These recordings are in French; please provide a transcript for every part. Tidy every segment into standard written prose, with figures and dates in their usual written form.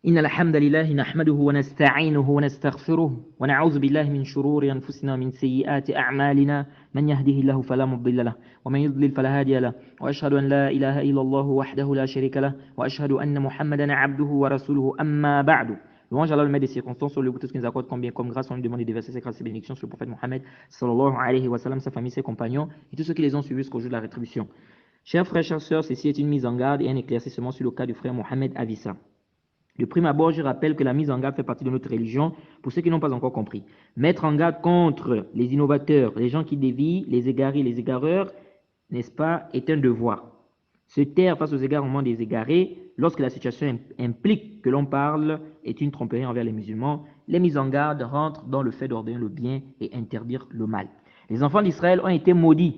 إن الحمد لله نحمده ونستعينه ونستغفره ونعوذ بالله من شرور أنفسنا ومن سيئات أعمالنا من يهده الله فلا مضل له ومن يضلل فلا هادي له وأشهد أن لا إله إلا الله وحده لا شريك له وأشهد أن محمدا عبده ورسوله أما بعد. Louange à Allah, le maître des circonstances, sur le tout ce qui nous accorde combien comme grâce, on lui demande des versets, ses grâces et bénédictions sur le prophète Mohammed, sallallahu alayhi wa sallam, sa famille, ses compagnons et tous ceux qui les ont suivis jusqu'au jour de la rétribution. Chers frères, chères sœurs, ceci est une mise en garde et un éclaircissement sur le cas du frère Mohammed Avissa. De prime abord, je rappelle que la mise en garde fait partie de notre religion, pour ceux qui n'ont pas encore compris. Mettre en garde contre les innovateurs, les gens qui dévient, les égarés, les égareurs, n'est-ce pas, est un devoir. Se taire face aux égarements des égarés, lorsque la situation implique que l'on parle, est une tromperie envers les musulmans. Les mises en garde rentrent dans le fait d'ordonner le bien et interdire le mal. Les enfants d'Israël ont été maudits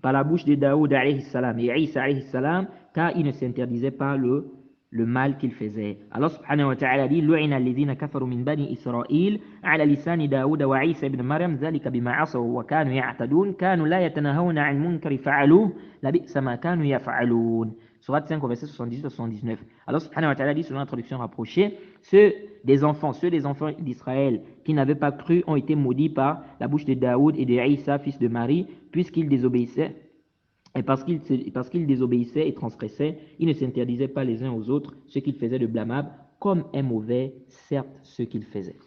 par la bouche de Daoud alayhi salam et Isa alayhi salam, car ils ne s'interdisaient pas le mal qu'ils faisaient. Allah subhanahu wa ta'ala dit لُعِنَ الَّذِينَ كَفَرُوا مِنْ بَنِي إِسْرَائِيل عَلَى لِسَانِ دَاوُودَ وَعِيسَى بْنِ مَرْيَمَ ذَلِكَ بِمَا عَصَوْا وَكَانُوا يَعْتَدُونَ كَانُوا لَا يَتَنَاهَوْنَ عَنْ مُنكَرٍ فَعَلُوهُ لَبِئْسَ مَا كَانُوا يَفْعَلُونَ. Sourate 5, verset 78-79. Allah subhanahu wa ta'ala dit, selon la traduction rapprochée, ceux des enfants d'Israël qui n'avaient pas cru ont été maudits par la bouche de Daoud et de Isa, fils de Marie, puisqu'ils désobéissaient. Et parce qu'ils désobéissaient et transgressaient, ils ne s'interdisaient pas les uns aux autres ce qu'ils faisaient de blâmable, comme est mauvais, certes, ce qu'ils faisaient.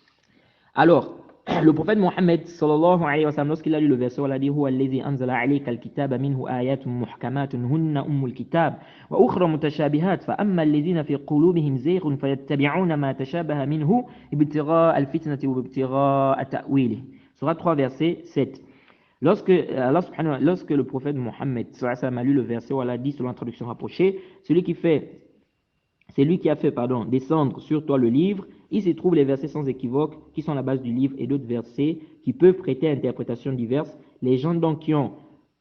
Alors, le prophète Mohammed, sallallahu alayhi wa sallam, lorsqu'il a lu le verset, il a dit Huwa alladhi anzala alayka al-kitaba minhu ayatun muhkamatun hunna ummul kitab wa ukhra mutashabihat fa amma alladhina fi qulubihim zayghun fayattabi'una ma tashabaha minhu ibtigha'a al-fitnati wa ibtigha'a ta'wilihi. Surat 3, verset 7. Lorsque le prophète Mohammed a lu le verset, on l'a dit selon la traduction rapprochée, c'est lui qui a fait descendre sur toi le livre, il s'y trouve les versets sans équivoque qui sont la base du livre et d'autres versets qui peuvent prêter à interprétation diverses. Les gens donc qui ont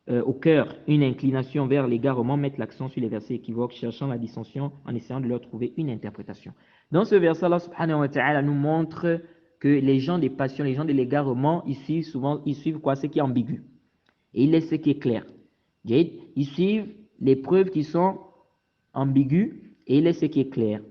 au cœur une inclination vers l'égarement mettent l'accent sur les versets équivoques, cherchant la dissension en essayant de leur trouver une interprétation. Dans ce verset, Allah subhanahu wa ta'ala nous montre que les gens des passions, les gens de l'égarement, ils suivent quoi? Ce qui est ambigu. Et ils laissent ce qui est clair. Ils suivent les preuves qui sont ambiguës et ils laissent ce qui est clair.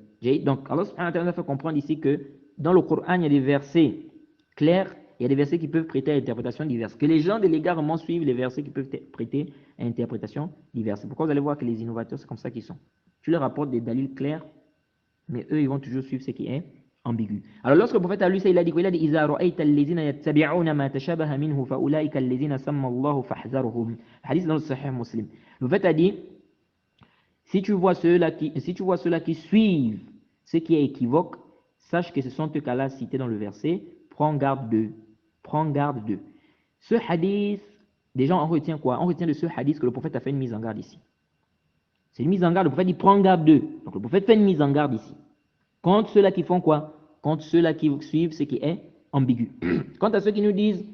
Donc, Allah subhanahu wa ta'ala fait comprendre ici que dans le Coran, il y a des versets clairs, il y a des versets qui peuvent prêter à interprétation diverses. Que les gens de l'égarement suivent les versets qui peuvent prêter à interprétation diverses. C'est pourquoi vous allez voir que les innovateurs, c'est comme ça qu'ils sont. Tu leur apportes des dalils clairs, mais eux, ils vont toujours suivre ce qui est ambigu. Alors lorsque le prophète a lu ça, il a dit إِذَا رَأَيْتَ الَّذِينَ يَتَّبِعُونَ مَا تَشَابَهَ مِنْهُ فَأُولَٰئِكَ الَّذِينَ سَمَّ اللَّهُ فَاحْذَرْهُمْ. Hadith dans le Sahih Muslim. Le prophète a dit, si tu vois ceux-là qui suivent ce qui est équivoque, sache que ce sont eux qu'Allah a cités dans le verset, prends garde d'eux. Prends garde d'eux. Ce hadith, déjà on retient quoi? On retient de ce hadith que le prophète a fait une mise en garde ici. C'est une mise en garde, le prophète dit prends garde d'eux. Donc le prophète fait une mise en garde ici. Contre ceux-là qui font quoi? Contre ceux-là qui suivent ce qui est ambigu. Quant à ceux qui nous disent,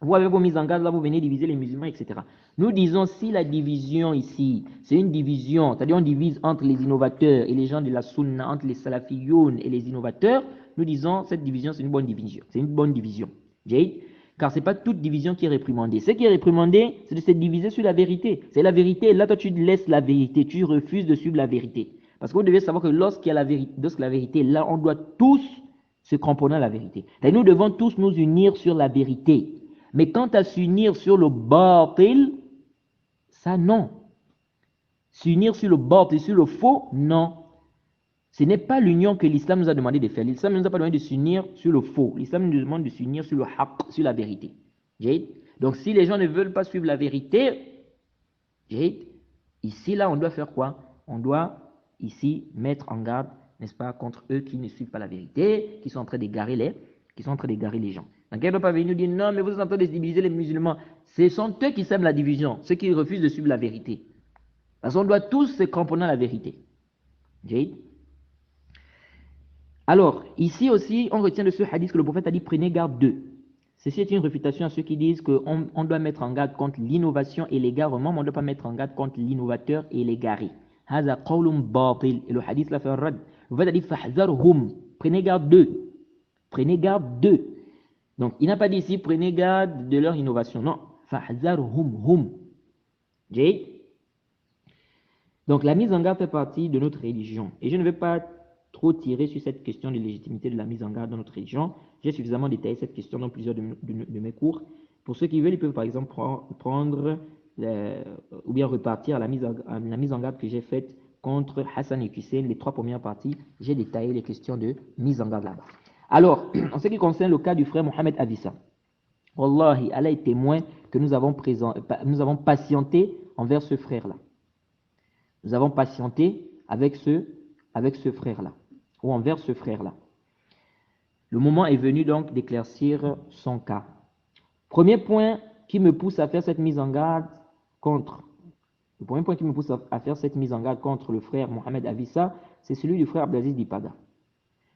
vous avez vos mises en garde là, vous venez diviser les musulmans, etc. Nous disons, si la division ici, c'est une division, c'est-à-dire on divise entre les innovateurs et les gens de la sunna, entre les salafiyoun et les innovateurs, nous disons, cette division, c'est une bonne division. C'est une bonne division. Car ce n'est pas toute division qui est réprimandée. Ce qui est réprimandé, c'est de se diviser sur la vérité. C'est la vérité, et là, toi, tu laisses la vérité, tu refuses de suivre la vérité. Parce que vous devez savoir que lorsque la vérité est là, on doit tous se cramponner à la vérité. Et nous devons tous nous unir sur la vérité. Mais quant à s'unir sur le batil, ça non. S'unir sur le batil, sur le faux, non. Ce n'est pas l'union que l'islam nous a demandé de faire. L'islam ne nous a pas demandé de s'unir sur le faux. L'islam nous demande de s'unir sur le haqq, sur la vérité. Donc si les gens ne veulent pas suivre la vérité, ici là on doit faire quoi? On doit ici mettre en garde, n'est-ce pas, contre eux qui ne suivent pas la vérité, qui sont en train d'égarer les gens. Donc ils ne doivent pas venir nous dire non, mais vous êtes en train de diviser les musulmans. Ce sont eux qui sèment la division, ceux qui refusent de suivre la vérité. Parce qu'on doit tous se cramponner à la vérité. Alors, ici aussi, on retient de ce hadith que le prophète a dit prenez garde d'eux. Ceci est une réfutation à ceux qui disent qu'on doit mettre en garde contre l'innovation et l'égarement, mais on ne doit pas mettre en garde contre l'innovateur et l'égaré. هذا قول باطل. Et le hadith l'a fait rad. Le prophète a dit فَحْذَرْهُمْ. Prenez garde d'eux. Prenez garde d'eux. Donc, il n'a pas dit ici prenez garde de leur innovation. Non. فَحْذَرْهُمْ hum. Donc, la mise en garde fait partie de notre religion. Et je ne vais pas trop tirer sur cette question de légitimité de la mise en garde dans notre religion. J'ai suffisamment détaillé cette question dans plusieurs de mes cours. Pour ceux qui veulent, ils peuvent par exemple prendre ou bien repartir à la mise en garde que j'ai faite contre Hassan et Hussein, les 3 premières parties. J'ai détaillé les questions de mise en garde là-bas. Alors, en ce qui concerne le cas du frère Mohamed Avissa, Wallahi, Allah est témoin que nous avons patienté envers ce frère-là. Nous avons patienté avec ce frère-là, ou envers ce frère-là. Le moment est venu donc d'éclaircir son cas. Premier point qui me pousse à faire cette mise en garde contre, le premier point qui me pousse à faire cette mise en garde contre le frère Mohamed Avissa, c'est celui du frère Abdelaziz Dipaga.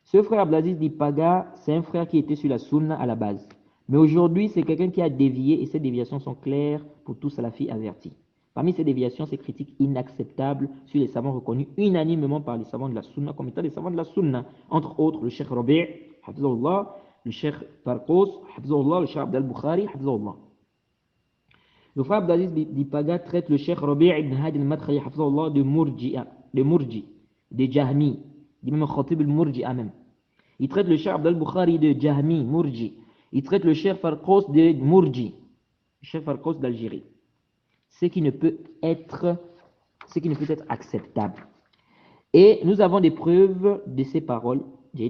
Ce frère Abdelaziz Dipaga, c'est un frère qui était sur la sunna à la base. Mais aujourd'hui, c'est quelqu'un qui a dévié et ces déviations sont claires pour tous salafis avertis. Parmi ces déviations, ces critiques inacceptables sur les savants reconnus unanimement par les savants de la sunna comme étant des savants de la sunna. Entre autres, le cheikh Rabi', hafizahullah, le cheikh Farqos, hafizahullah, le cheikh Abd al-Bukhari, hafizahullah. Le frère Abdelaziz Dipaga traite le cheikh Rabi' ibn Hadi al-Madkhali, hafizahullah, de Murji, de Jahmi, il dit même Khatib al-Murji'a même. Il traite le cheikh Abd al-Bukhari de Jahmi, Murji. Il traite le cheikh Farqos de Murji, le cheikh Farqos d'Algérie. Ce qui ne peut être acceptable. Et nous avons des preuves de ces paroles.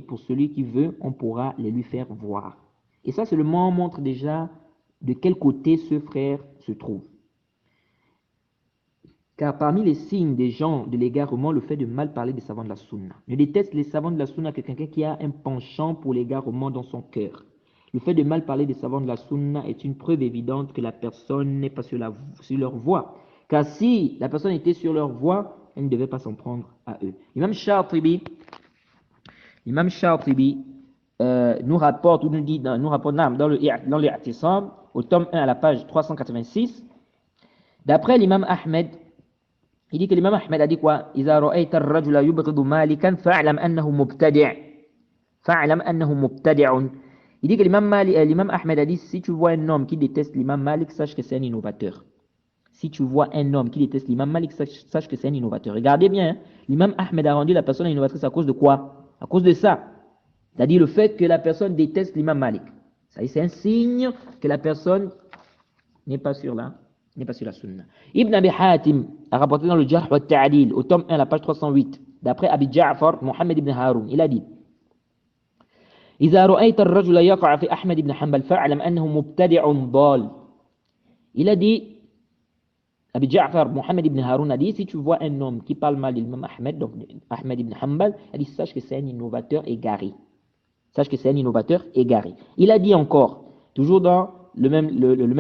Pour celui qui veut, on pourra les lui faire voir. Et ça, seulement montre déjà de quel côté ce frère se trouve. Car parmi les signes des gens de l'égarement, le fait de mal parler des savants de la sunna. Je déteste les savants de la sunna que quelqu'un qui a un penchant pour l'égarement dans son cœur. Le fait de mal parler des savants de la sunna est une preuve évidente que la personne n'est pas sur leur voie. Car si la personne était sur leur voie, elle ne devait pas s'en prendre à eux. L'imam Shatibi nous rapporte dans le I'tisam, au tome 1 à la page 386, d'après l'imam Ahmed, il dit que l'imam Ahmed a dit quoi? إذا رأيت الرجل يبغض مالكا فاعلم أنه مبتدع. Il dit que l'imam Ahmed a dit, si tu vois un homme qui déteste l'imam Malik, sache que c'est un innovateur. Si tu vois un homme qui déteste l'imam Malik, sache que c'est un innovateur. Regardez bien, hein, l'imam Ahmed a rendu la personne innovatrice à cause de quoi? À cause de ça. C'est-à-dire le fait que la personne déteste l'imam Malik. C'est un signe que la personne n'est pas sur la sunna. Ibn Abi Hatim a rapporté dans le Jarh wa Ta'dil, au tome 1, la page 308, d'après Abi Ja'far, Mohammed ibn Haroun, il a dit إذا رأيت الرجل يقع في أحمد بن حنبل فاعلم أنه مبتدع ضال. Il a dit, Abi Ja'far, Mohammed ibn Haroun a dit, si tu vois un homme qui parle mal d'Imam Ahmed, donc Ahmed ibn Hanbal, il dit, sache que c'est un innovateur égaré. Sache que c'est un innovateur égaré. Il a dit encore, toujours dans le même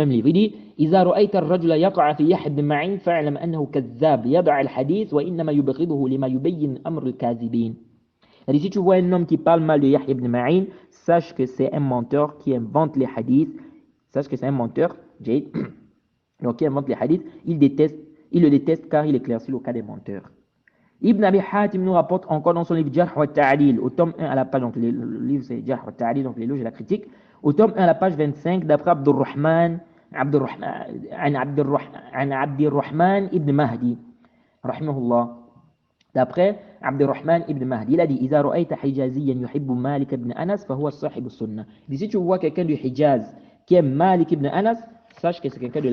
livre, il dit, إذا رأيت الرجل يقع في يحيى بن معين فاعلم أنه كذاب يضع الحديث وإنما يبغضه لما يبين أمر الكاذبين. C'est-à-dire, si tu vois un homme qui parle mal de Yahya ibn Ma'in, sache que c'est un menteur qui invente les hadiths. Sache que c'est un menteur, donc qui invente les hadiths. Il le déteste car il éclaircit le cas des menteurs. Ibn Abi Hatim nous rapporte encore dans son livre Jarh wa Ta'dil, au tome 1 à la page, donc le livre c'est Jarh wa Ta'dil, donc l'éloge et la critique, au tome 1 à la page 25, d'après Abdurrahman ibn Mahdi, rahimahullah. D'après Abdurrahman ibn Mahdi, il a dit إذا رأيت حجازيا يحب مالك بن أنس فهو صاحب السنة. Si tu vois quelqu'un du Hijaz qui aime Malik ibn Anas, sache que c'est quelqu'un de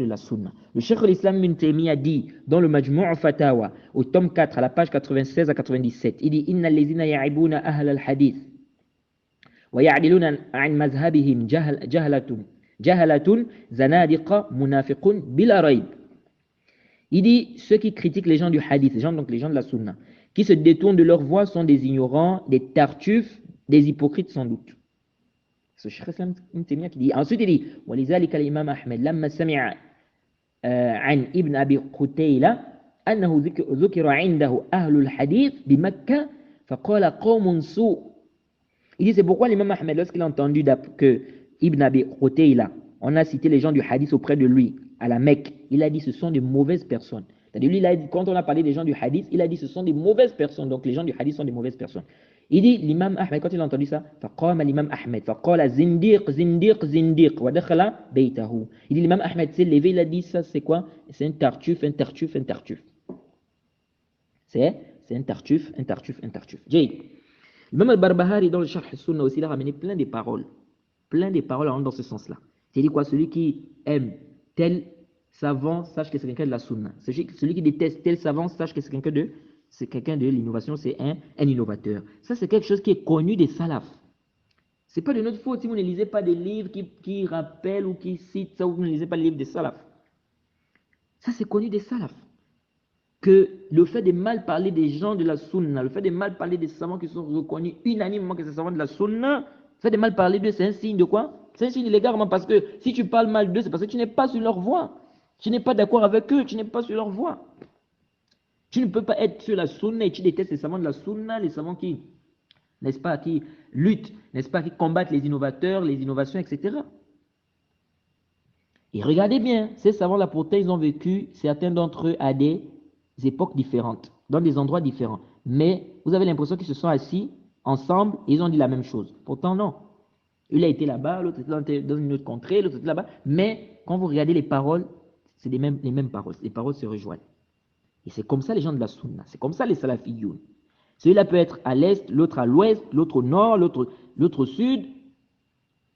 la sunna. Le Cheikh l'Islam ibn Taymiyyah dit dans le Majmu' Fatawa, au tome 4 à la page 96 à 97, il dit إن الذين يعيبون أهل الحديث ويعدلون عن مذهبهم جهلة زنادقة منافقون بلا ريب. Il dit, ceux qui critiquent les gens du hadith, donc les gens de la sunna, qui se détournent de leur voie sont des ignorants, des tartuffes, des hypocrites sans doute. C'est le Cheikh Islam Ibn Taymiyyah qui dit. Ensuite il dit, وَلِذَلِكَ الإمام أحمد لما سمع عن ابن أبي قتيلة أنه ذكر عنده أهل الحديث بمكة فقال قوم سوء. Il dit, c'est pourquoi l'imam Ahmed, lorsqu'il a entendu que Ibn Abi Qutayla, on a cité les gens du hadith auprès de lui, à la Mecque, il a dit ce sont des mauvaises personnes. C'est-à-dire, lui, il a dit, quand on a parlé des gens du hadith, il a dit ce sont des mauvaises personnes. Donc les gens du hadith sont des mauvaises personnes. Il dit, l'imam Ahmed, quand il a entendu ça, فقام الإمام أحمد فقال زنديق زنديق زنديق ودخل بيته. Il dit, l'imam Ahmed s'est levé, il a dit, ça c'est quoi? C'est un tartuffe. C'est C'est un tartuffe, un tartuffe, un tartuffe. Jay. Même al-Barbahari, dans le Sharh al-Sunna aussi, il a ramené plein de paroles. Plein de paroles dans ce sens-là. C'est-à-dire quoi? Celui qui aime tel savant, sache que c'est quelqu'un de la Sunna. Celui qui déteste tel savant, sache que c'est quelqu'un de l'innovation, c'est un innovateur. Ça, c'est quelque chose qui est connu des salafs. Ce n'est pas de notre faute si vous ne lisez pas des livres qui rappellent ou qui citent ça, ou vous ne lisez pas les livres des salafs. Ça, c'est connu des salafs. Que le fait de mal parler des gens de la sunna, le fait de mal parler des savants qui sont reconnus unanimement que c'est savants de la sunna, le fait de mal parler d'eux, c'est un signe de quoi? C'est un signe de l'égarement, parce que si tu parles mal d'eux, c'est parce que tu n'es pas sur leur voie. Tu n'es pas d'accord avec eux, tu n'es pas sur leur voie. Tu ne peux pas être sur la sunna et tu détestes les savants de la sunna, les savants qui, n'est-ce pas, qui luttent, n'est-ce pas, qui combattent les innovateurs, les innovations, etc. Et regardez bien, ces savants-là, pourtant, ils ont vécu, certains d'entre eux, à des époques différentes, dans des endroits différents. Mais vous avez l'impression qu'ils se sont assis ensemble et ils ont dit la même chose. Pourtant, non. Il a été là-bas, l'autre était dans une autre contrée, l'autre était là-bas. Mais quand vous regardez les paroles, c'est les mêmes paroles. Les paroles se rejoignent. Et c'est comme ça les gens de la Sunna. C'est comme ça les Salafiyoun. Celui-là peut être à l'est, l'autre à l'ouest, l'autre au nord, l'autre au sud.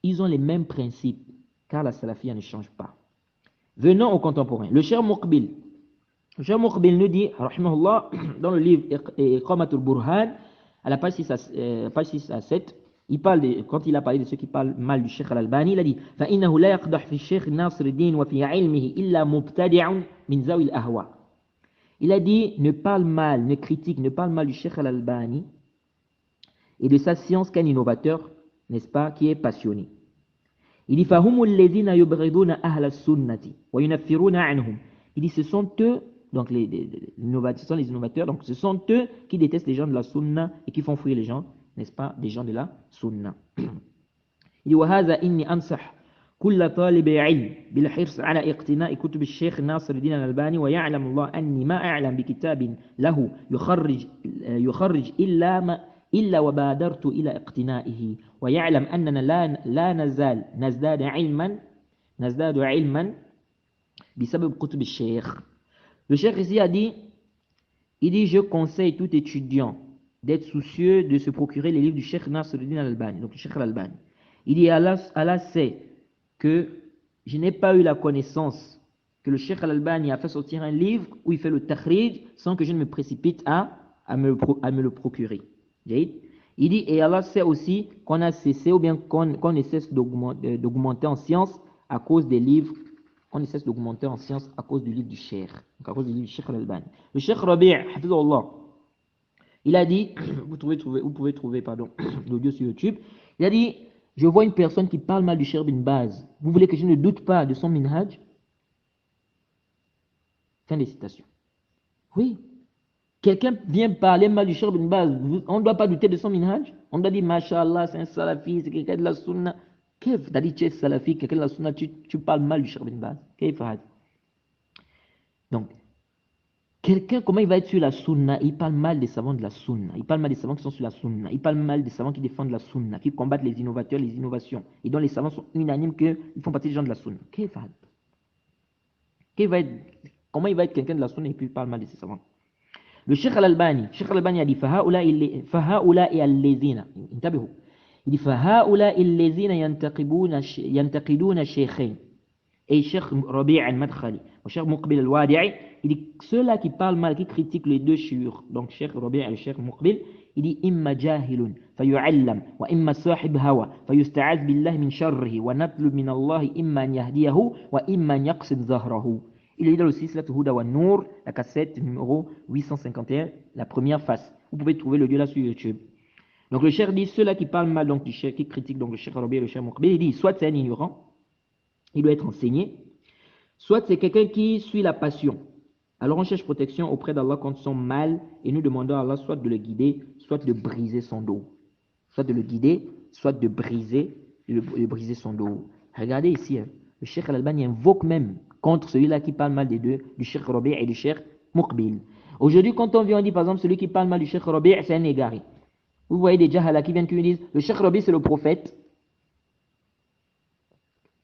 Ils ont les mêmes principes, car la Salafiyya ne change pas. Venons aux contemporains. Le Cheikh Muqbil. Le Cheikh Muqbil nous dit, rahimahullah, dans le livre Iqamatul Burhan, à la page 6 à 7, quand il a parlé de ceux qui parlent mal du Cheikh Al-Albani, il a dit فَإِنَّهُ لَا يَقْدَحْ فِي الشيخ ناصر الدين وفي علمه إِلَّا مُبْتَدِعٌ مِنْ ذَوِي الْأَهْوَاءِ. Il a dit, ne parle mal, ne critique, ne parle mal du Cheikh Al-Albani et de sa science qu'un innovateur, n'est-ce pas, qui est passionné. Il dit فَهُمُ الَّذِينَ يُبْغِضُونَ أَهْلَ السُّنَّةِ وَيُنَفِّرُونَ عَنْهُمْ. Il dit, ce sont eux, donc les innovateurs, donc ce sont eux qui détestent les gens de la sunna et qui font fuir les gens, n'est-ce pas, des gens de la sunna. Il dit وَهَذَا إِنِّي أَنصَحُ كل طالب علم بالحرص على اقتناء كتب الشيخ ناصر الدين الألباني ويعلم الله أني ما أعلم بكتاب له يخرج إلا وبادرت إلى اقتنائه ويعلم أننا لا نزال نزداد علما بسبب كتب الشيخ. Le cheikh ici a dit, il dit, je conseille tout étudiant d'être soucieux de se procurer les livres du cheikh Nasr al-Din al-Albani, donc le cheikh al-Albani. Il dit, Allah sait que je n'ai pas eu la connaissance que le cheikh al-Albani a fait sortir un livre où il fait le takhrij sans que je ne me précipite à me le procurer. Il dit, et Allah sait aussi qu'on a cessé ou bien qu'on ne cesse d'augmenter en science à cause des livres, on ne cesse d'augmenter en science à cause du livre du cheikh, donc à cause du livre du cheikh al-Albani. Le cheikh Rabi', hafizahullah, il a dit, vous pouvez trouver l'audio sur YouTube, il a dit, je vois une personne qui parle mal du Cheikh Bin Baz. Vous voulez que je ne doute pas de son minhaj? Fin des citations. Oui. Quelqu'un vient parler mal du Cheikh Bin Baz. On ne doit pas douter de son minhaj? On doit dire, Masha'Allah, c'est un salafi, c'est quelqu'un de la sunna. Qu'est-ce que tu es salafi, quelqu'un de la sunna, tu parles mal du Cheikh Bin Baz? Qu'est-ce que donc, quelqu'un, comment il va être sur la sunna? Il parle mal des savants de la sunna. Il parle mal des savants qui sont sur la sunna. Il parle mal des savants qui défendent la sunna, qui combattent les innovateurs, les innovations. Et dont les savants sont unanimes qu'ils font partie des gens de la sunna. Comment il va être quelqu'un de la sunna et puis il parle mal de ces savants? Le Cheikh Al-Albani a dit فَهَؤُلَاءِ الَّذِينَ انتبهوا. Il dit فَهَؤُلَاءِ الَّذِينَ يَنْتَقِدُونَ الشَّيْخَيْنِ. Et Cheikh Rabi' al-Madkhali, Cheikh Muqbil al-Wadi'i, il dit ceux-là qui parlent mal, qui critiquent les deux shuyukh, donc Cheikh Rabi' et Cheikh Muqbil, il dit imma jahilun fayu'allam wa imma sahib hawa fayusta'az billahi min sharrihi wa natlub min Allah imma an yahdiyahu wa imma an yaqsid zahrahu. Il est dans le Silsilat Huda wa Nour, la cassette numéro 851, la première face. Vous pouvez trouver le lieu là sur YouTube. Donc le Cheikh dit ceux-là qui parlent mal, donc du Cheikh, qui critiquent donc le Cheikh Rabi' et le Cheikh Muqbil, il dit soit c'est un ignorant, il doit être enseigné, soit c'est quelqu'un qui suit la passion. Alors on cherche protection auprès d'Allah contre son mal et nous demandons à Allah soit de le guider, soit de briser son dos. Soit de le guider, soit de briser son dos. Regardez ici, le Cheikh Al-Albani invoque même contre celui-là qui parle mal des deux, du Cheikh Rabi' et du Cheikh Muqbil. Aujourd'hui, quand on vient, on dit par exemple celui qui parle mal du Cheikh Rabi', c'est un égaré. Vous voyez des jahala qui viennent qui nous disent le Cheikh Rabi' c'est le prophète.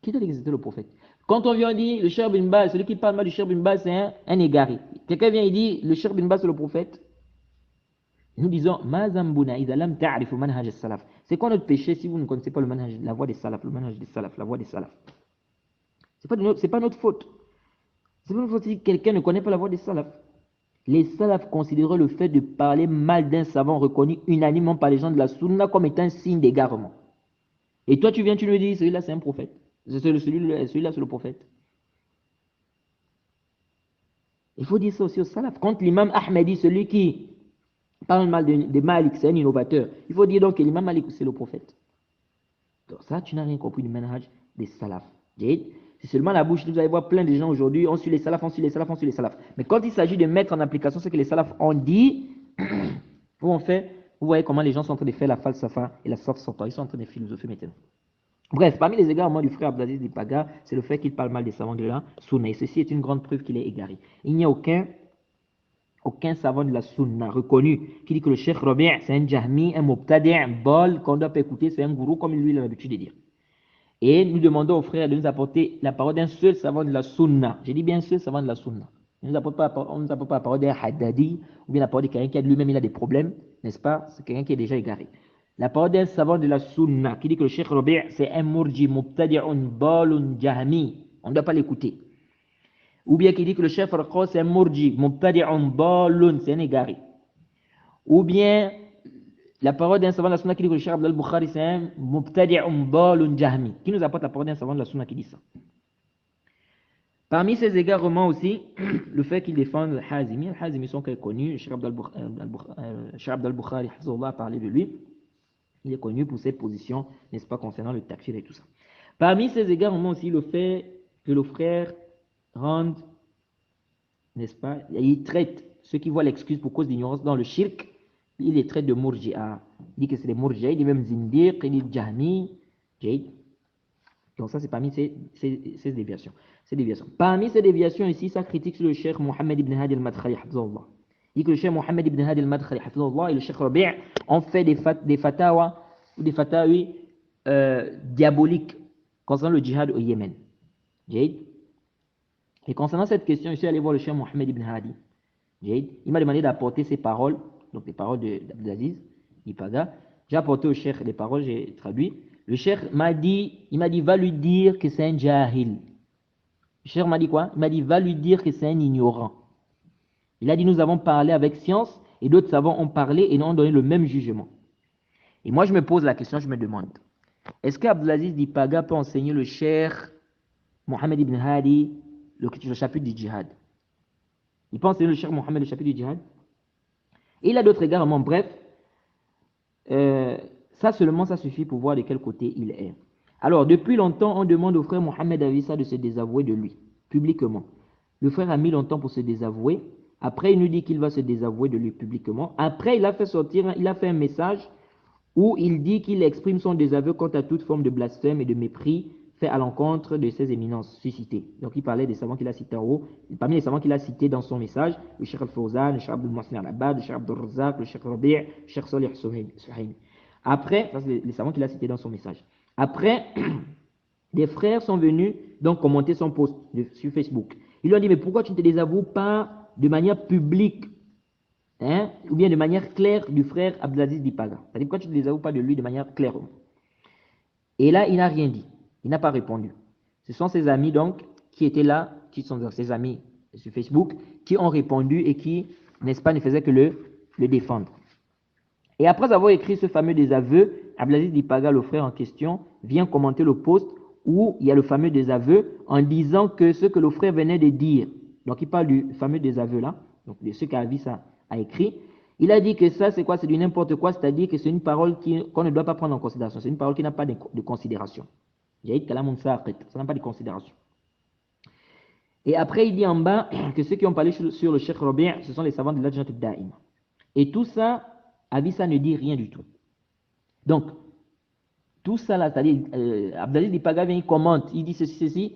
Qui t'a dit que c'était le prophète? Quand on vient et dit le Cheikh Bin Baz, celui qui parle mal du Cheikh Bin Baz, c'est un égaré. Quelqu'un vient et dit le Cheikh Bin Baz, c'est le prophète. Nous disons, Ma zambuna idha lam ta'rifu manhaj as-salaf. C'est quoi notre péché si vous ne connaissez pas le manhaj, la voie des salaf, le manhaj des salaf, la voie des salaf? C'est pas notre faute. C'est pas notre faute si quelqu'un ne connaît pas la voie des salaf. Les salafs considéraient le fait de parler mal d'un savant reconnu unanimement par les gens de la sunna comme étant un signe d'égarement. Et toi, tu viens, tu nous dis, celui-là, c'est un prophète. Celui-là, c'est le prophète. Il faut dire ça aussi aux salafs. Quand l'imam Ahmadi, celui qui parle mal de Malik, c'est un innovateur, il faut dire donc que l'imam Malik, c'est le prophète. Donc ça, tu n'as rien compris du manhaj des salafs. C'est seulement la bouche. Vous allez voir plein de gens aujourd'hui, on suit les salafs, on suit les salafs, on suit les salafs. Mais quand il s'agit de mettre en application ce que les salafs ont dit, où on fait, vous voyez comment les gens sont en train de faire la falsafa et la soft sortant. Ils sont en train de philosopher maintenant. Bref, parmi les égarements du frère Abdelaziz Dipaga, c'est le fait qu'il parle mal des savants de la sunna. Et ceci est une grande preuve qu'il est égaré. Il n'y a aucun savant de la sunna reconnu qui dit que le Cheikh Rabi' c'est un jahmi, un mubtadi', un bol qu'on doit pas écouter, c'est un gourou comme lui il a l'habitude de dire. Et nous demandons aux frères de nous apporter la parole d'un seul savant de la sunna. J'ai dit bien un seul savant de la sunna. On ne nous apporte pas la parole d'un haddadi ou bien la parole de quelqu'un qui a lui-même il a des problèmes, n'est-ce pas? C'est quelqu'un qui est déjà égaré. La parole d'un savant de la sunna qui dit que le Cheikh Rabi' c'est un murji, mubtadi'un, balun, jahmi. On ne doit pas l'écouter. Ou bien qui dit que le Cheikh Farqa c'est un murji, mubtadi'un, balun, c'est un égaré. Ou bien la parole d'un savant de la sunna qui dit que le Cheikh Abdel Bukhari c'est un mubtadi'un, balun, jahmi. Qui nous apporte la parole d'un savant de la sunna qui dit ça? Parmi ces égarements aussi, le fait qu'ils défendent le Hazimi. Les Hazimi sont connus. Le Cheikh Abdel Bukhari a parlé de lui. Il est connu pour ses positions, n'est-ce pas, concernant le takfir et tout ça. Parmi ces égarements aussi, le fait que le frère rende, n'est-ce pas, il traite ceux qui voient l'excuse pour cause d'ignorance dans le shirk, il les traite de murji'a. Il dit que c'est des murji'a, il dit même zindiq, il dit jahmi, donc ça c'est parmi ces déviations. Parmi ces déviations ici, ça critique le cheikh Mohammed ibn Hadi al-Madkhali, hafizahullah. Il dit que le cheikh Mohammed ibn Hadi al-Madkhali, hafizahullah, et le cheikh Rabi' ont fait des fatawa ou des fatawi diaboliques concernant le djihad au Yémen. Et concernant cette question, je suis allé voir le cheikh Mohammed ibn Hadi. Il m'a demandé d'apporter ses paroles, donc les paroles d'Abdelaziz Dipaga. J'ai apporté au cheikh les paroles, j'ai traduit. Le cheikh m'a dit, va lui dire que c'est un jahil. Le cheikh m'a dit quoi? Il m'a dit, va lui dire que c'est un ignorant. Il a dit, nous avons parlé avec science et d'autres savants ont parlé et nous ont donné le même jugement. Et moi, je me pose la question, je me demande, est-ce qu'Abdelaziz Dipaga peut enseigner le cheikh Mohammed ibn Hadi le chapitre du djihad? Il peut enseigner le cheikh Mohammed le chapitre du djihad? Et il a d'autres égarements. Bref, ça seulement, ça suffit pour voir de quel côté il est. Alors, depuis longtemps, on demande au frère Mohammed Avissa de se désavouer de lui, publiquement. Le frère a mis longtemps pour se désavouer. Après, il nous dit qu'il va se désavouer de lui publiquement. Après, il a fait un message où il dit qu'il exprime son désaveu quant à toute forme de blasphème et de mépris fait à l'encontre de ses éminences suscitées. Donc, il parlait des savants qu'il a cités en haut. Parmi les savants qu'il a cités dans son message, le Cheikh Al-Fawzan, le Cheikh Abdul Mohsin Al-Abad, le Cheikh Abdul Razak, le Cheikh Rabi', le Cheikh Salih Suhaimi. Après, ça c'est les savants qu'il a cités dans son message. Après, des frères sont venus donc commenter son post sur Facebook. Ils lui ont dit, mais pourquoi tu ne te désavoues pas de manière publique, ou bien de manière claire du frère Abdelaziz Dipaga? C'est-à-dire, pourquoi tu ne te désavoues pas de lui de manière claire? Et là, il n'a rien dit. Il n'a pas répondu. Ce sont ses amis donc qui étaient là, qui sont ses amis sur Facebook, qui ont répondu et qui, n'est-ce pas, ne faisaient que le défendre. Et après avoir écrit ce fameux désaveu, Abdelaziz Dipaga, le frère en question, vient commenter le post où il y a le fameux désaveu en disant que ce que le frère venait de dire, donc il parle du fameux désaveu là, donc de ce qu'Avissa a écrit, il a dit que ça c'est quoi? C'est du n'importe quoi, c'est-à-dire que c'est une parole qu'on ne doit pas prendre en considération, c'est une parole qui n'a pas de considération. Ça n'a pas de considération. Et après il dit en bas que ceux qui ont parlé sur le Cheikh Rabi' ce sont les savants de l'Ajnat al-Da'ima. Et tout ça, Avissa ne dit rien du tout. Donc, tout ça là, c'est-à-dire, Abdelaziz Dipaga vient, il commente, il dit ceci,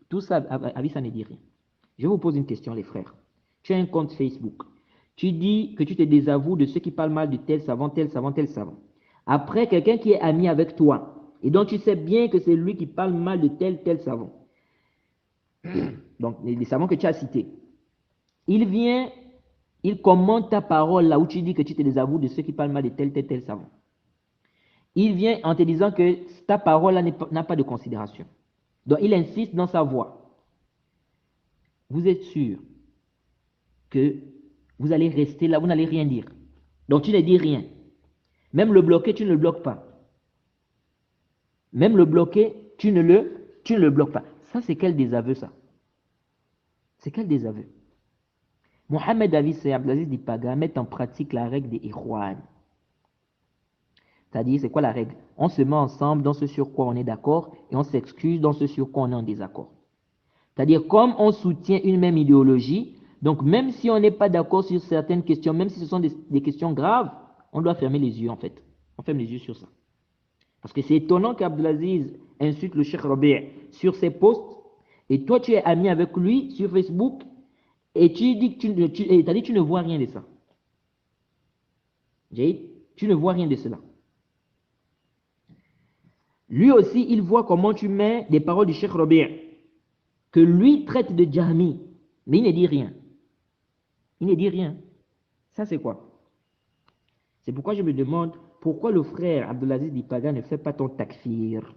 tout ça, Avissa ne dit rien. Je vous pose une question, les frères. Tu as un compte Facebook. Tu dis que tu te désavoues de ceux qui parlent mal de tel savant, tel savant, tel savant. Après, quelqu'un qui est ami avec toi, et donc tu sais bien que c'est lui qui parle mal de tel savant. Donc, les savants que tu as cités. Il vient Il commente ta parole là où tu dis que tu te désavoues de ceux qui parlent mal de tel savant. Il vient en te disant que ta parole là n'a pas de considération. Donc il insiste dans sa voix. Vous êtes sûr que vous allez rester là, vous n'allez rien dire. Donc tu ne dis rien. Même le bloqué, tu ne le bloques pas. Même le bloqué, tu ne le bloques pas. Ça, c'est quel désaveu, ça? C'est quel désaveu? Mohamed Avis et Abdelaziz Dipaga mettent en pratique la règle des Ikhwan. C'est-à-dire, c'est quoi la règle? On se met ensemble dans ce sur quoi on est d'accord et on s'excuse dans ce sur quoi on est en désaccord. C'est-à-dire, comme on soutient une même idéologie, donc même si on n'est pas d'accord sur certaines questions, même si ce sont des questions graves, on doit fermer les yeux en fait. On ferme les yeux sur ça. Parce que c'est étonnant qu'Abdelaziz insulte le Cheikh Rabi' sur ses posts et toi tu es ami avec lui sur Facebook et tu dis que tu ne vois rien de ça. Tu ne vois rien de cela. Lui aussi, il voit comment tu mets des paroles du Cheikh Rabi' que lui traite de Jahmi, mais il ne dit rien. Il ne dit rien. Ça, c'est quoi? C'est pourquoi je me demande pourquoi le frère Abdelaziz Dipaga ne fait pas ton takfir.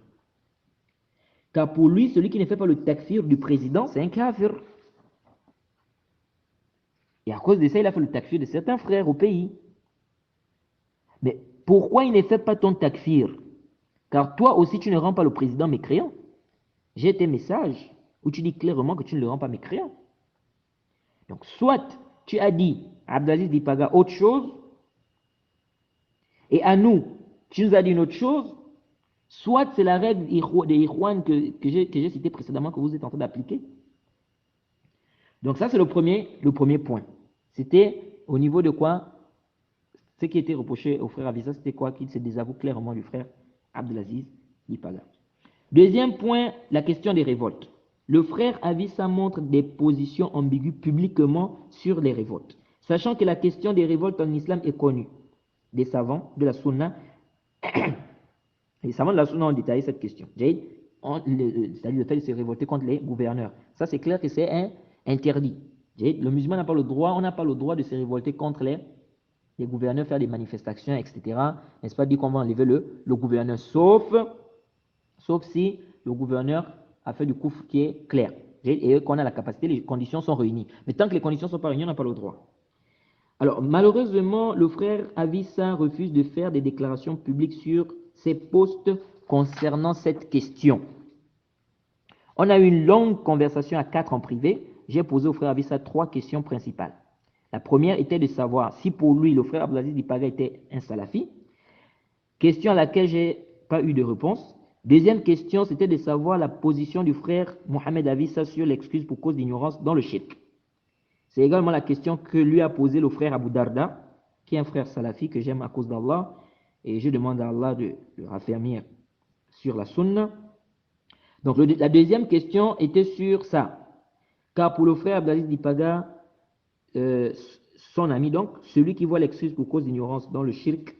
Car pour lui, celui qui ne fait pas le takfir du président, c'est un kafir. Et à cause de ça, il a fait le takfir de certains frères au pays. Mais pourquoi il ne fait pas ton takfir? Car toi aussi, tu ne rends pas le président mécréant. J'ai tes messages où tu dis clairement que tu ne le rends pas mécréant. Donc, soit tu as dit à Abdelaziz Dipaga autre chose, et à nous, tu nous as dit une autre chose, soit c'est la règle des Ikhwan que j'ai citée précédemment que vous êtes en train d'appliquer. Donc ça, c'est le premier point. C'était au niveau de quoi? Ce qui était reproché au frère Avissa, c'était quoi? Qu'il se désavoue clairement du frère Abdelaziz Dipaga. Deuxième point, la question des révoltes. Le frère Avissa montre des positions ambiguës publiquement sur les révoltes. Sachant que la question des révoltes en islam est connue des savants de la Sunna. Les savants de la Sunna ont détaillé cette question. C'est-à-dire le fait de se révolter contre les gouverneurs. Ça, c'est clair que c'est interdit. Le musulman n'a pas le droit, on n'a pas le droit de se révolter contre les gouverneurs, faire des manifestations, etc. N'est-ce pas dit qu'on va enlever le gouverneur, sauf si le gouverneur a fait du coufre qui est clair. Et qu'on a la capacité, les conditions sont réunies. Mais tant que les conditions ne sont pas réunies, on n'a pas le droit. Alors, malheureusement, le frère Avissa refuse de faire des déclarations publiques sur ses posts concernant cette question. On a eu une longue conversation à 4 en privé. J'ai posé au frère Avissa 3 questions principales. La première était de savoir si pour lui, le frère Abdelaziz Dipaga était un salafi. Question à laquelle je n'ai pas eu de réponse. Deuxième question, c'était de savoir la position du frère Mohamed Avissa sur l'excuse pour cause d'ignorance dans le shirk. C'est également la question que lui a posée le frère Abu Darda, qui est un frère salafi que j'aime à cause d'Allah, et je demande à Allah de le raffermir sur la sunna. Donc la deuxième question était sur ça. Car pour le frère Abdelaziz Dipaga, son ami donc, celui qui voit l'excuse pour cause d'ignorance dans le shirk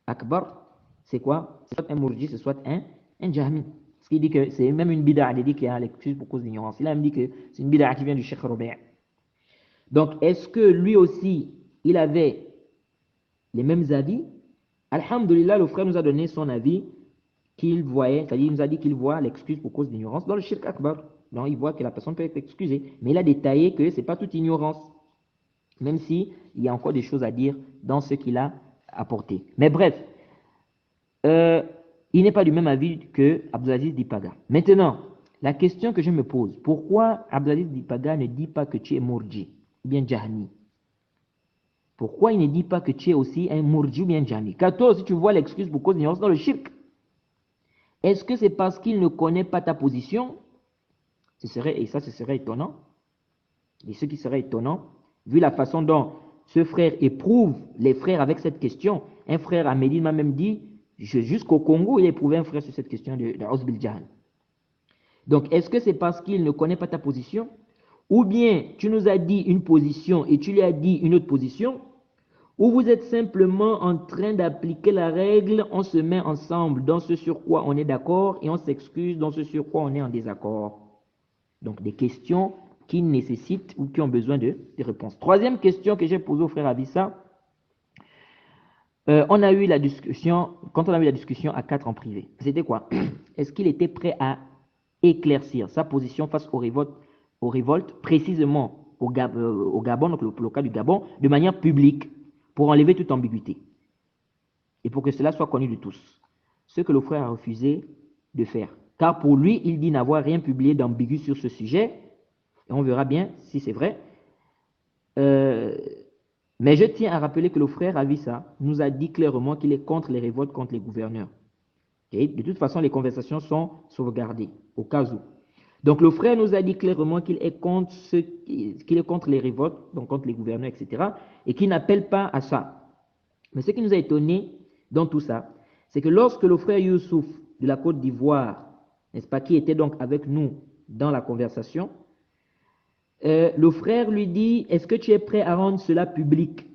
akbar, c'est quoi? C'est soit un mourji, c'est soit un jahmi. Parce qu'il dit que c'est même une bid'a, il dit qu'il y a l'excuse pour cause d'ignorance. Il a même dit que c'est une bid'a qui vient du Cheikh Rabi'. Donc, est-ce que lui aussi, il avait les mêmes avis? Alhamdulillah, le frère nous a donné son avis qu'il voyait, c'est-à-dire il nous a dit qu'il voit l'excuse pour cause d'ignorance dans le shirk akbar. Donc, il voit que la personne peut être excusée. Mais il a détaillé que ce n'est pas toute ignorance. Même s'il y a encore des choses à dire dans ce qu'il a apporté. Mais bref, il n'est pas du même avis que Abdelaziz Dipaga. Maintenant, la question que je me pose, pourquoi Abdelaziz Dipaga ne dit pas que tu es mourji ou bien jahmi? Pourquoi il ne dit pas que tu es aussi un mourji ou bien jahmi? Car toi aussi tu vois l'excuse pour cause d'ignorance dans le shirk. Est-ce que c'est parce qu'il ne connaît pas ta position? Ce serait étonnant. Et ce qui serait étonnant, vu la façon dont ce frère éprouve les frères avec cette question. Un frère à Médine m'a même dit, jusqu'au Congo, il a éprouvé un frère sur cette question de Osbil Jahan. Donc, est-ce que c'est parce qu'il ne connaît pas ta position? Ou bien tu nous as dit une position et tu lui as dit une autre position? Ou vous êtes simplement en train d'appliquer la règle, on se met ensemble dans ce sur quoi on est d'accord et on s'excuse dans ce sur quoi on est en désaccord? Donc, des questions qui nécessitent ou qui ont besoin de réponses. Troisième question que j'ai posée au frère Avissa. On a eu la discussion, quand on a eu la discussion à 4 en privé, c'était quoi? Est-ce qu'il était prêt à éclaircir sa position face aux révoltes précisément au Gabon, donc le cas du Gabon, de manière publique, pour enlever toute ambiguïté et pour que cela soit connu de tous? Ce que le frère a refusé de faire. Car pour lui, il dit n'avoir rien publié d'ambigu sur ce sujet, et on verra bien si c'est vrai. Mais je tiens à rappeler que le frère Avissa nous a dit clairement qu'il est contre les révoltes contre les gouverneurs. Et de toute façon, les conversations sont sauvegardées, au cas où. Donc le frère nous a dit clairement qu'il est contre les révoltes, donc contre les gouverneurs, etc., et qu'il n'appelle pas à ça. Mais ce qui nous a étonné dans tout ça, c'est que lorsque le frère Youssouf de la Côte d'Ivoire, n'est-ce pas, qui était donc avec nous dans la conversation, le frère lui dit, est-ce que tu es prêt à rendre cela public?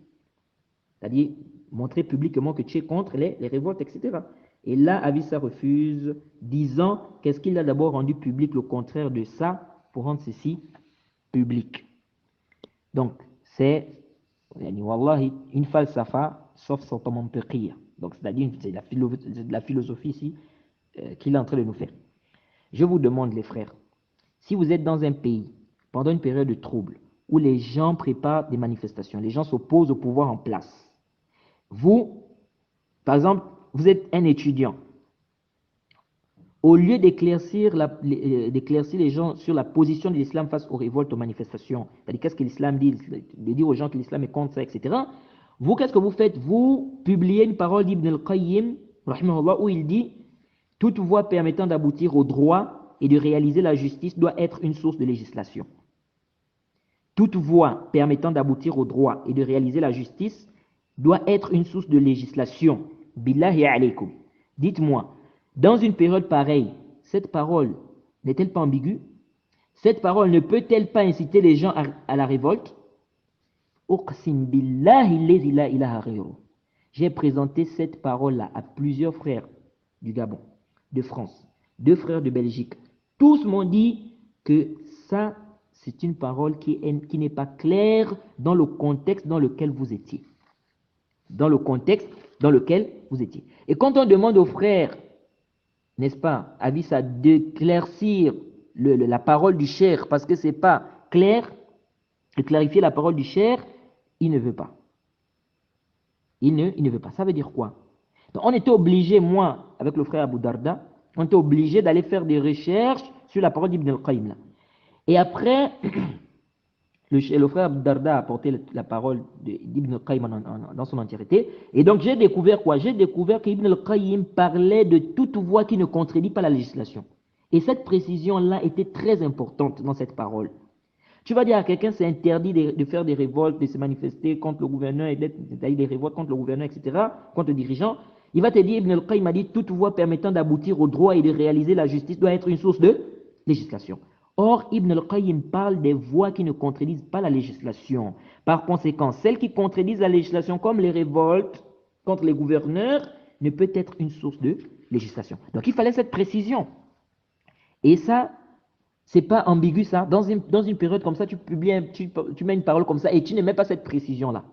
C'est-à-dire montrer publiquement que tu es contre les révoltes, etc. Et là, Avissa refuse, disant qu'est-ce qu'il a d'abord rendu public le contraire de ça pour rendre ceci public. Donc, c'est une falsafa, sauf certainement périr. Donc, c'est-à-dire c'est de la philosophie ici qu'il est en train de nous faire. Je vous demande, les frères, si vous êtes dans un pays, pendant une période de trouble, où les gens préparent des manifestations, les gens s'opposent au pouvoir en place, vous, par exemple, vous êtes un étudiant, au lieu d'éclaircir les gens sur la position de l'islam face aux révoltes, aux manifestations, c'est-à-dire qu'est-ce que l'islam dit, de dire aux gens que l'islam est contre ça, etc., vous, qu'est-ce que vous faites? Vous publiez une parole d'Ibn al-Qayyim, où il dit « Toute voie permettant d'aboutir au droit et de réaliser la justice doit être une source de législation. » Toute voie permettant d'aboutir au droit et de réaliser la justice doit être une source de législation. Billahi alaykum. Dites-moi, dans une période pareille, cette parole n'est-elle pas ambiguë? Cette parole ne peut-elle pas inciter les gens à la révolte? Uqsim billahi la ilaha ghayruh. J'ai présenté cette parole-là à plusieurs frères du Gabon, de France, 2 frères de Belgique. Tous m'ont dit que ça, c'est une parole qui n'est pas claire dans le contexte dans lequel vous étiez. Dans le contexte dans lequel vous étiez. Et quand on demande aux frères, n'est-ce pas, Avissa, d'éclaircir la parole du cheikh, parce que ce n'est pas clair, de clarifier la parole du cheikh, il ne veut pas. Il ne veut pas. Ça veut dire quoi? Donc, on était obligé, moi, avec le frère Abu Darda, on était obligé d'aller faire des recherches sur la parole d'Ibn al-Qayyim. Et après, le frère Abu Darda a apporté la parole d'Ibn al-Qayyim dans son entièreté. Et donc, j'ai découvert quoi? J'ai découvert qu'Ibn al-Qayyim parlait de toute voie qui ne contredit pas la législation. Et cette précision-là était très importante dans cette parole. Tu vas dire à quelqu'un, c'est interdit de faire des révoltes, de se manifester contre le gouverneur, c'est-à-dire des révoltes contre le gouverneur, etc., contre le dirigeant. Il va te dire, Ibn al-Qayyim a dit, toute voie permettant d'aboutir au droit et de réaliser la justice doit être une source de législation. Or, Ibn al-Qayyim parle des voies qui ne contredisent pas la législation. Par conséquent, celles qui contredisent la législation, comme les révoltes contre les gouverneurs, ne peut être une source de législation. Donc, il fallait cette précision. Et ça, c'est pas ambigu ça. Dans une période comme ça, tu mets une parole comme ça et tu ne mets pas cette précision-là.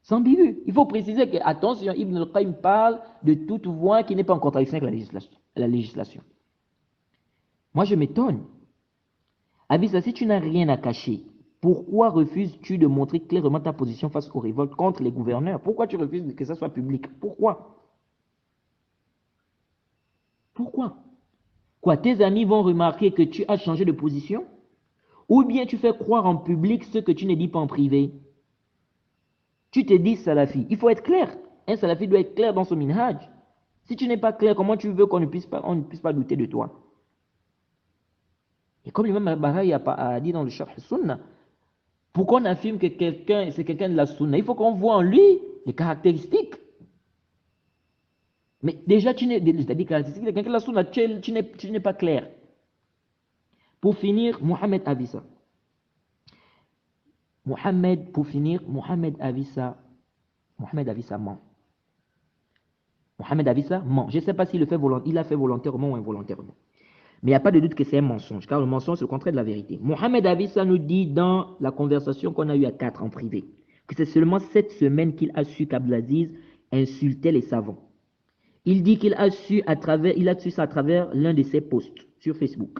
C'est ambigu. Il faut préciser que, attention, Ibn al-Qayyim parle de toute voie qui n'est pas en contradiction avec la législation. Moi, je m'étonne. Avissa, si tu n'as rien à cacher, pourquoi refuses-tu de montrer clairement ta position face aux révoltes contre les gouverneurs? Pourquoi tu refuses que ça soit public? Pourquoi? Pourquoi? Quoi, tes amis vont remarquer que tu as changé de position? Ou bien tu fais croire en public ce que tu ne dis pas en privé? Tu te dis salafi. Il faut être clair. Un salafi doit être clair dans son minhaj. Si tu n'es pas clair, comment tu veux qu'on ne puisse pas douter de toi? Et comme l'imam al-Bahraï a dit dans le Sharh Sunnah, pour qu'on affirme que c'est quelqu'un de la Sunna, il faut qu'on voit en lui les caractéristiques. Mais déjà, c'est-à-dire caractéristiques de quelqu'un de la Sunna, tu n'es pas clair. Pour finir, Mohamed Avissa. Mohamed Avissa ment. Mohamed Avissa ment. Je ne sais pas s'il le fait il l'a fait volontairement ou involontairement. Mais il n'y a pas de doute que c'est un mensonge, car le mensonge, c'est le contraire de la vérité. Mohamed Avissa nous dit dans la conversation qu'on a eue à 4 en privé, que c'est seulement cette semaine qu'il a su qu'Abdelaziz insultait les savants. Il dit qu'il a su ça à travers l'un de ses posts sur Facebook.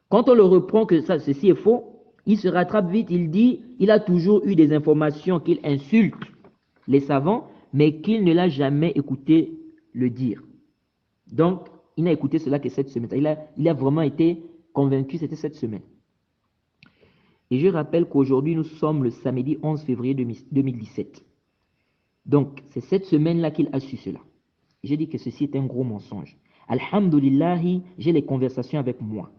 Quand on le reprend que ceci est faux, il se rattrape vite, il dit il a toujours eu des informations qu'il insulte les savants, mais qu'il ne l'a jamais écouté le dire. Donc, il n'a écouté cela que cette semaine. Il a vraiment été convaincu, c'était cette semaine. Et je rappelle qu'aujourd'hui, nous sommes le samedi 11 février 2017. Donc, c'est cette semaine-là qu'il a su cela. J'ai dit que ceci est un gros mensonge. Alhamdulillahi, j'ai les conversations avec moi.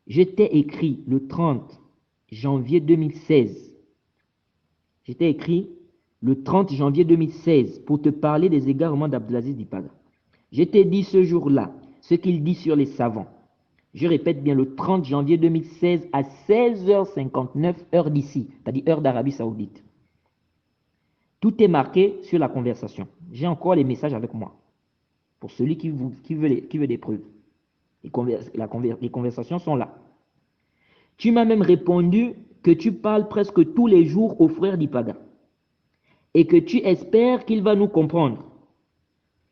J'étais écrit le 30 janvier 2016. J'étais écrit le 30 janvier 2016 pour te parler des égarements d'Abdelaziz Dipaga. Je t'ai dit ce jour-là ce qu'il dit sur les savants. Je répète bien, le 30 janvier 2016 à 16h59, heure d'ici, c'est-à-dire heure d'Arabie Saoudite. Tout est marqué sur la conversation. J'ai encore les messages avec moi. Pour celui qui veut des preuves. Les conversations sont là. Tu m'as même répondu que tu parles presque tous les jours au frère d'Ipaga et que tu espères qu'il va nous comprendre.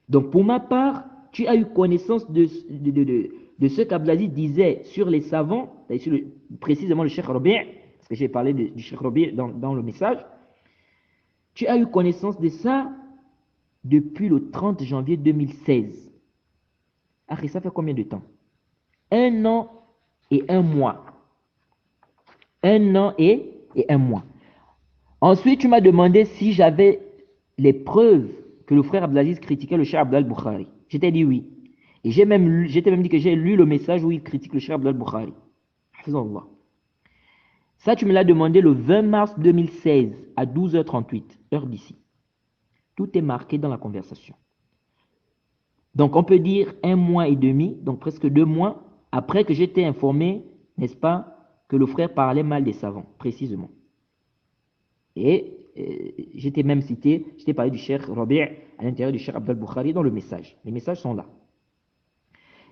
Donc pour ma part, tu as eu connaissance de ce qu'Abdelaziz disait sur les savants, précisément le Cheikh Rabi', parce que j'ai parlé du Cheikh Rabi' dans le message. Tu as eu connaissance de ça depuis le 30 janvier 2016. Ah, ça fait combien de temps? 1 an et 1 mois. 1 an et 1 mois. Ensuite, tu m'as demandé si j'avais les preuves que le frère Abdelaziz critiquait le Cheikh Abdel Bukhari. Je t'ai dit oui. Et j'ai même dit que j'ai lu le message où il critique le Cheikh Abdel Bukhari. Ça, tu me l'as demandé le 20 mars 2016 à 12h38, heure d'ici. Tout est marqué dans la conversation. Donc, on peut dire 1 mois et demi, donc presque 2 mois, après que j'étais informé, n'est-ce pas, que le frère parlait mal des savants, précisément. Et j'étais même cité, j'étais parlé du Cheikh Rabi' à l'intérieur du Cheikh Abdel Bukhari dans le message. Les messages sont là.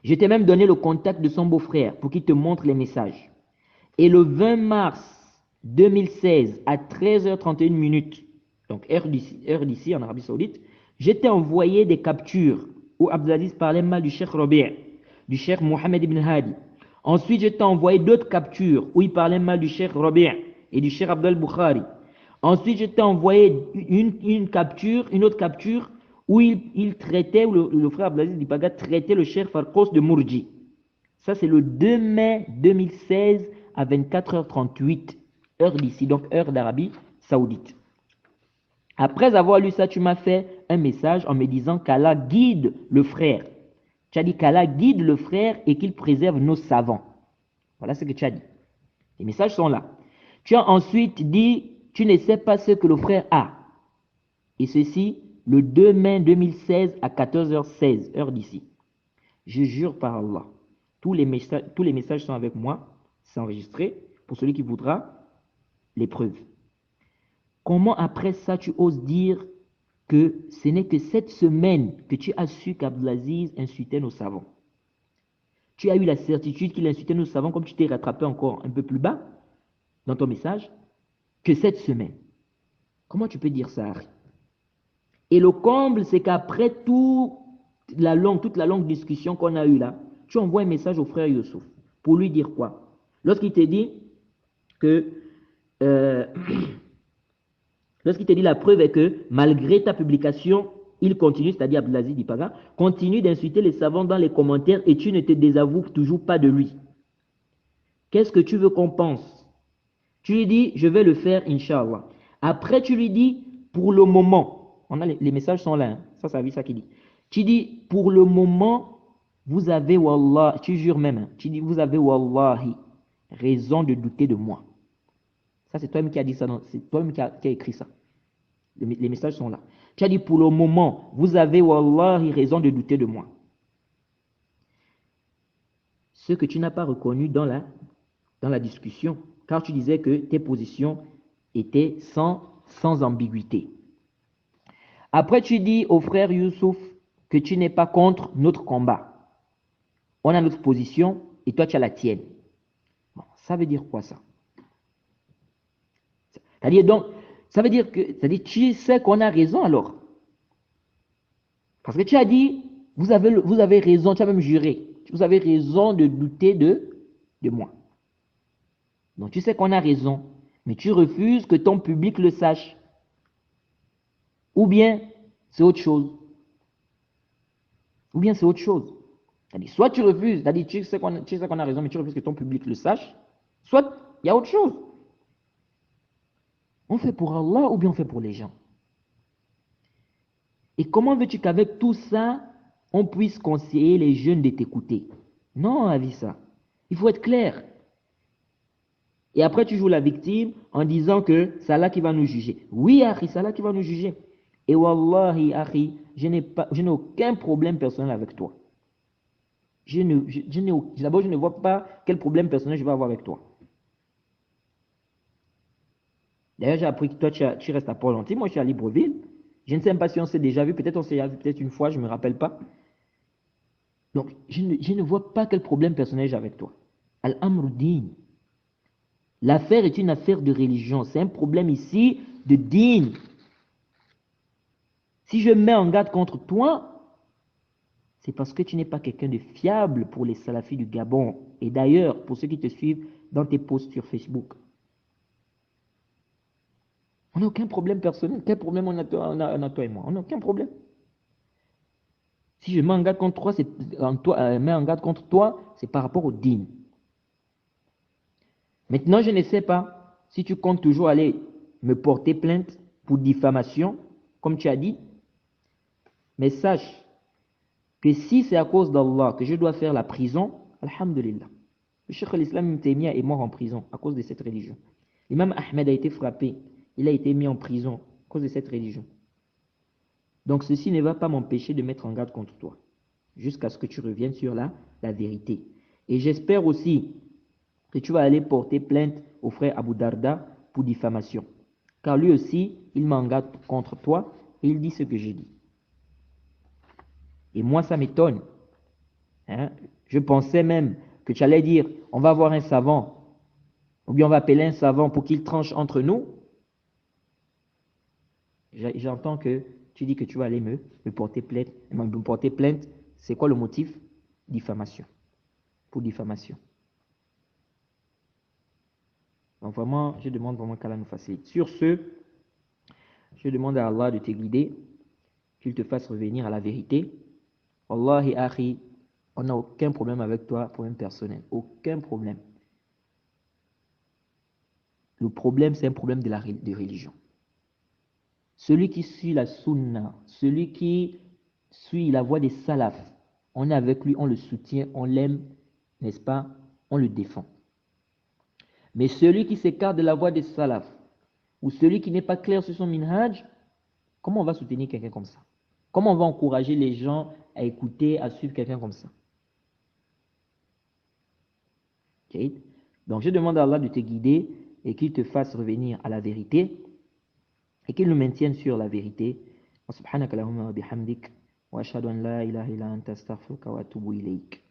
Je t'ai même donné le contact de son beau-frère pour qu'il te montre les messages. Et le 20 mars 2016 à 13h31, donc heure d'ici en Arabie Saoudite, je t'ai envoyé des captures où Abdelaziz parlait mal du Cheikh Rabi', du Cheikh Mohamed ibn Hadi. Ensuite, je t'ai envoyé d'autres captures où il parlait mal du Cheikh Rabi' et du Cheikh Abdel Bukhari. Ensuite, je t'ai envoyé une autre capture où il traitait, où le frère Abdelaziz Dipaga traitait le Cheikh Farkos de Mourji. Ça, c'est le 2 mai 2016 à 24h38, heure d'ici, donc heure d'Arabie Saoudite. Après avoir lu ça, tu m'as fait un message en me disant qu'Allah guide le frère. Tu as dit qu'Allah guide le frère et qu'il préserve nos savants. Voilà ce que tu as dit. Les messages sont là. Tu as ensuite dit, tu ne sais pas ce que le frère a. Et ceci, le 2 mai 2016 à 14h16, heure d'ici. Je jure par Allah, tous les messages sont avec moi, c'est enregistré, pour celui qui voudra les preuves. Comment après ça tu oses dire que ce n'est que cette semaine que tu as su qu'Abdelaziz insultait nos savants? Tu as eu la certitude qu'il insultait nos savants, comme tu t'es rattrapé encore un peu plus bas dans ton message, que cette semaine. Comment tu peux dire ça, Harry? Et le comble, c'est qu'après toute la longue discussion qu'on a eue là, tu envoies un message au frère Youssouf pour lui dire quoi? Lorsqu'il te dit que lorsqu'il te dit la preuve est que malgré ta publication, il continue, c'est-à-dire Abdelaziz Dipaga, continue d'insulter les savants dans les commentaires et tu ne te désavoues toujours pas de lui. Qu'est-ce que tu veux qu'on pense? Tu lui dis, je vais le faire, Inch'Allah. Après, tu lui dis, pour le moment, on a les messages sont là, hein. Ça c'est ça qui dit. Tu dis, pour le moment, vous avez, wallah, tu jures même, hein. Tu dis, vous avez, wallahi, raison de douter de moi. Ça, c'est toi-même qui as dit ça, c'est toi-même qui a écrit ça. Les messages sont là. Tu as dit, pour le moment, vous avez, wallahi, raison de douter de moi. Ce que tu n'as pas reconnu dans la discussion, car tu disais que tes positions étaient sans ambiguïté. Après, tu dis au frère Youssouf que tu n'es pas contre notre combat. On a notre position et toi, tu as la tienne. Bon, ça veut dire quoi ça? C'est-à-dire donc, ça veut dire que, c'est-à-dire tu sais qu'on a raison alors. Parce que tu as dit, vous avez raison, tu as même juré. Vous avez raison de douter de moi. Donc tu sais qu'on a raison, mais tu refuses que ton public le sache. Ou bien c'est autre chose. Ou bien c'est autre chose. C'est-à-dire, soit tu refuses, c'est-à-dire tu sais qu'on a raison, mais tu refuses que ton public le sache, soit il y a autre chose. On fait pour Allah ou bien on fait pour les gens. Et comment veux-tu qu'avec tout ça, on puisse conseiller les jeunes de t'écouter? Non, avis ça. Il faut être clair. Et après, tu joues la victime en disant que c'est Allah qui va nous juger. Oui, Akhi, c'est Allah qui va nous juger. Et Wallahi, Akhi, je n'ai aucun problème personnel avec toi. D'abord, je ne vois pas quel problème personnel je vais avoir avec toi. D'ailleurs, j'ai appris que toi, tu restes à Port-Gentil. Moi, je suis à Libreville. Je ne sais même pas si on s'est déjà vu. Peut-être on s'est déjà vu peut-être une fois, je ne me rappelle pas. Donc, je ne vois pas quel problème personnel j'ai avec toi. Al-Amruddin. L'affaire est une affaire de religion. C'est un problème ici de din. Si je mets en garde contre toi, c'est parce que tu n'es pas quelqu'un de fiable pour les salafis du Gabon. Et d'ailleurs, pour ceux qui te suivent dans tes posts sur Facebook. On n'a aucun problème personnel. Quel problème on a toi et moi? On n'a aucun problème. Si je mets en garde contre toi, mets en garde contre toi, c'est par rapport au din. Maintenant, je ne sais pas si tu comptes toujours aller me porter plainte pour diffamation, comme tu as dit, mais sache que si c'est à cause d'Allah que je dois faire la prison, alhamdulillah. Le Cheikh al-Islam Ibn Taymiyyah est mort en prison à cause de cette religion. L'imam Ahmed a été frappé, il a été mis en prison à cause de cette religion. Donc ceci ne va pas m'empêcher de mettre en garde contre toi, jusqu'à ce que tu reviennes sur la vérité. Et j'espère aussi que tu vas aller porter plainte au frère Abu Darda pour diffamation. Car lui aussi, il m'engage contre toi et il dit ce que j'ai dit. Et moi, ça m'étonne. Hein? Je pensais même que tu allais dire, on va voir un savant, ou bien on va appeler un savant pour qu'il tranche entre nous. J'entends que tu dis que tu vas aller me porter plainte. Me porter plainte, c'est quoi le motif? Diffamation. Pour diffamation. Donc vraiment, je demande vraiment qu'Allah nous facilite. Sur ce, je demande à Allah de te guider, qu'il te fasse revenir à la vérité. Wallahi, akhi, on n'a aucun problème avec toi, problème personnel. Aucun problème. Le problème, c'est un problème de religion. Celui qui suit la sunna, celui qui suit la voie des salafs, on est avec lui, on le soutient, on l'aime, n'est-ce pas? On le défend. Mais celui qui s'écarte de la voie des salafs, ou celui qui n'est pas clair sur son minhaj, comment on va soutenir quelqu'un comme ça? Comment on va encourager les gens à écouter, à suivre quelqu'un comme ça? Okay? Donc je demande à Allah de te guider et qu'il te fasse revenir à la vérité et qu'il nous maintienne sur la vérité. Subhanaka Allahumma wa bihamdik wa ashhadu an la ilaha illa anta astaghfiruka wa atubu ilayk.